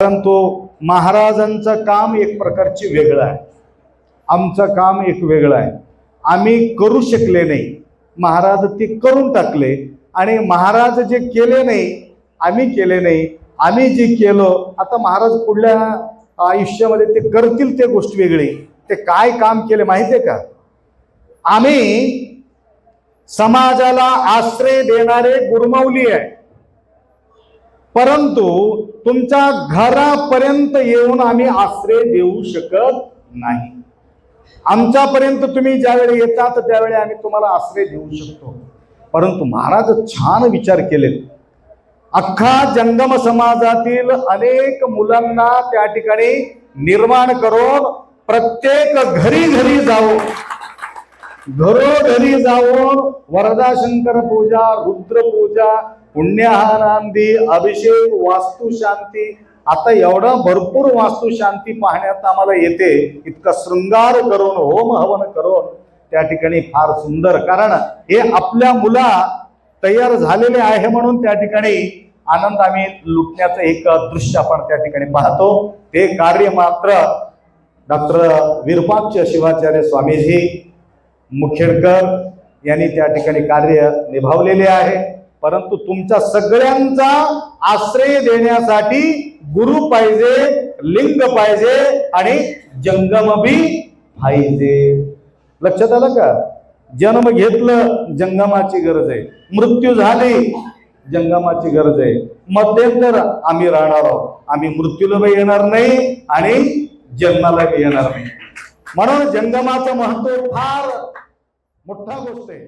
परंतु महाराजांचं काम एक प्रकारचे वेगळं आहे, आमचं काम एक वेगळं आहे. आम्ही करू शकले नाही, महाराज ते करून टाकले. आणि महाराज जे केले नाही आम्ही केले नाही, आम्ही जे केलं आता महाराज पुढल्या आयुष्यामध्ये ते करतील, ते गोष्ट वेगळी. ते काय काम केले माहिती आहे का? आम्ही समाजाला आश्रय देणारे गुरमौली आहे, परंतु तुमच्या घरापर्यंत येऊन आम्ही आश्रय देऊ शकत नाही. आमच्यापर्यंत तुम्ही ज्यावेळी येतात त्यावेळी आम्ही तुम्हाला आश्रय देऊ शकतो. परंतु महाराज छान विचार केले. अख्खा जंगम समाजातील अनेक मुलांना त्या ठिकाणी निर्माण करून प्रत्येक घरी घरी जाऊन, घरोघरी जाऊन वरदा शंकर पूजा, रुद्र पूजा, पुण्याहारांदी, अभिषेक, वास्तुशांती, आता एवढा भरपूर वास्तुशांती पाहण्यात आम्हाला येते. इतका शृंगार करून, होम हवन करून त्या ठिकाणी फार सुंदर. कारण हे आपल्या मुला तयार झालेले आहे म्हणून त्या ठिकाणी आनंद आम्ही लुटण्याचं एक दृश्य आपण त्या ठिकाणी पाहतो. ते कार्य मात्र डॉक्टर विरूपाक्ष शिवाचार्य स्वामीजी मुखेडकर यांनी त्या ठिकाणी कार्य निभावलेले आहे. परंतु तुमच्या सगळ्यांचा आश्रय देण्यासाठी गुरु पाहिजे, लिंग पाहिजे आणि जंगम बी पाहिजे. लक्षात आलं का? जन्म घेतलं जंगमाची गरज आहे, मृत्यू झाली जंगमाची गरज आहे. मध्यंतर आम्ही राहणार आहोत, आम्ही मृत्यूला बी येणार नाही आणि जन्माला बी येणार नाही. म्हणून जंगमाचं महत्व फार मोठा गोष्ट आहे.